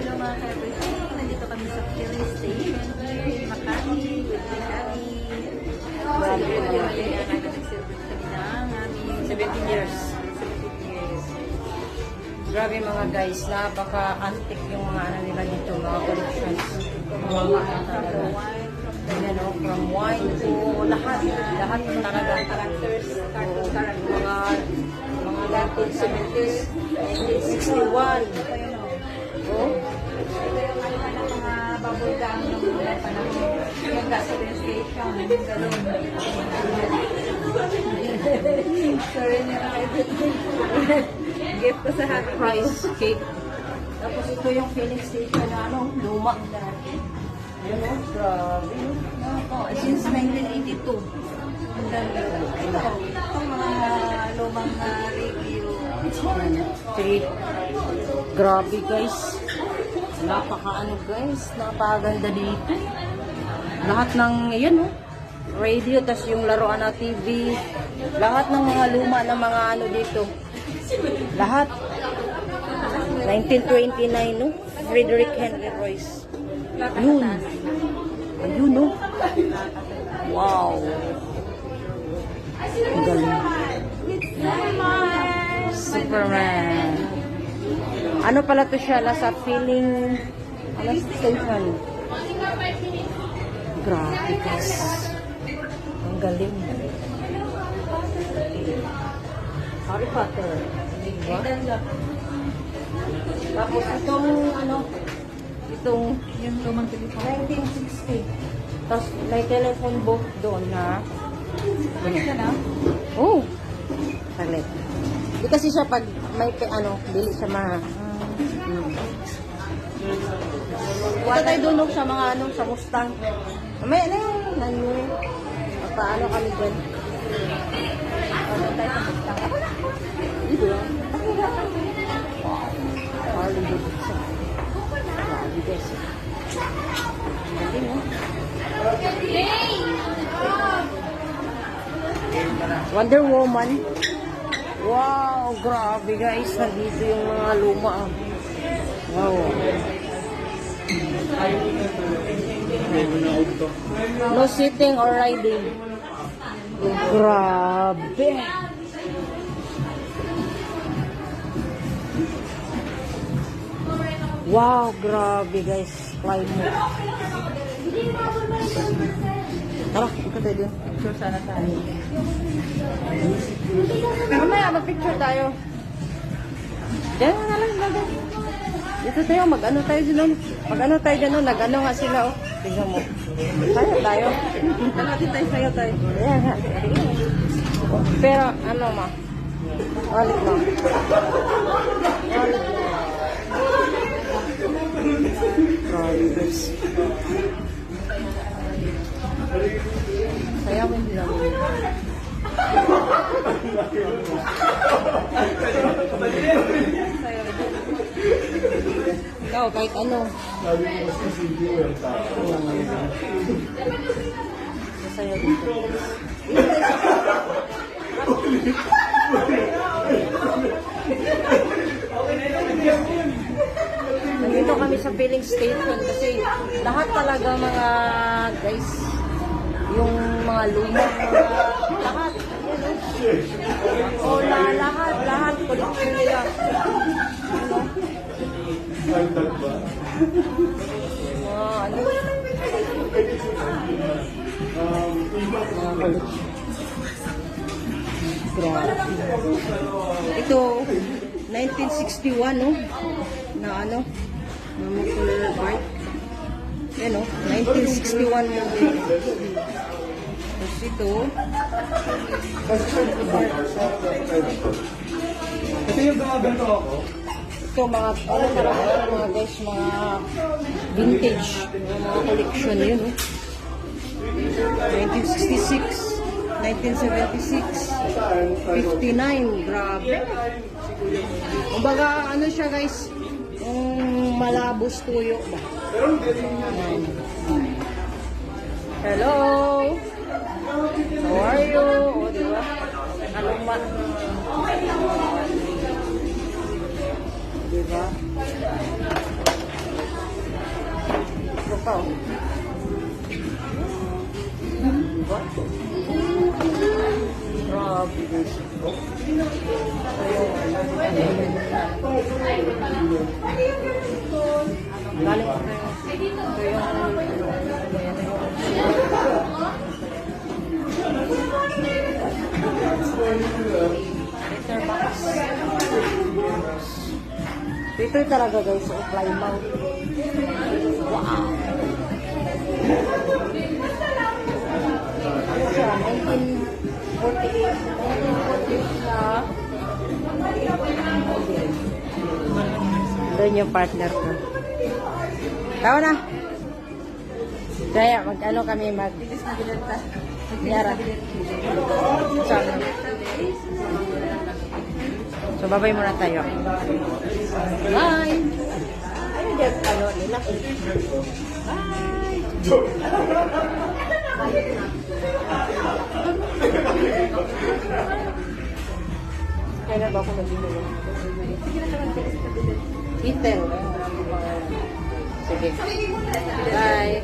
Hello mga ka-everything. Nandito kami sa filling station here in Makati with Kami. Grabe po yung kaya namin nag-celebrate kami ng aming 17 years. 17 years. Grabe mga guys, napaka-antique yung mga ano nila dito, mga collections. Mga talaga. Ayan o, from wine to lahat. Lahat talaga. Characters, cartoon characters. Mga 1970s, 1961. Oh, Ito yung ano ng mga bubble gum ng mga panahon. Yung gasoline station. Galon. Sorry na everything. Gift ko sa happy price cake. Tapos ito yung filling station na ano, luma. Ayan o, grabe. Since 1982. Ang dami. Itong mga lumang review. Okay. Grabe guys. Napaka-ano guys, napakaganda dito. Lahat ng, yan o, radio, tas yung laruan na TV. Lahat ng mga luma ng mga ano dito. Lahat. 1929, no? Frederick Henry Royce. Yun. Ayun, no? Wow. Ang galing. Superman. Ano pala to siya? Nasa feeling, ano station? Grabe guys. Ang galing. Harry Potter. Diba? Tapos itong, ano, itong Yung lumang telephone. 1960. Tapos may telephone book doon na, Ano ka na? oh, saglit. Di kasi siya pag may, ano, dili siya Punta tayo doon sa mga, ano, sa Mustang. May, ano yung, paano kami dyan? Ano tayo sa Mustang? Dito lang. Harley Davidson. Grabe guys. Galing, no? Wonder Woman. Wow, grabe guys. Nandito yung mga luma. Wow. No sitting or riding. Grabe. Wow, grabe guys. Climate. Tara, punta tayo dun. Picture sana tayo. Mamaya, mag-picture tayo. Diyan na lang, lagay. Dito tayo, mag-ano tayo dyan. Mag-ano tayo dyan, nag-ano nga sila, oh. Tingnan mo. Tayo tayo. Natin tayo sayo tayo. Ayan, ha. Pero, ano ma? Walit lang. Walit lang. Grabe, guys. Sayawin din namin. Ikaw, kahit ano. Masaya dito. Nandito kami sa filling station kasi lahat talaga mga guys, yung mga lumang mga lahat. O lahat collection nila. Ano? Ano? Mga collection. Grabe. Ito 1961, no? Na ano? Na motor bike. Yan, no? 1961 model. Tapos ito. Ito yung gumagano ako. Ito mga, ano talaga, mga guys, mga vintage. Mga collection yun, no? 1966. 1976, 59, grabe. Kumbaga, ano siya guys, malabos tuyo ba? Hello! How are you? O, diba? Kaluma. Diba? pa, oh. Grabe, guys. Galing ko ito talaga guys, so Plymouth. Wow! Ano siya? 1948 na. Doon yung partner ko. Tao na! Kaya mag-ano kami Bilis na binenta. Yara. Sana. So, babay muna tayo. Bye! Ano dyan? Ano nila? Bye! Kailan ba ako nag-inom? Sige na naman, bilis na binenta. Itel. Sige. Bye!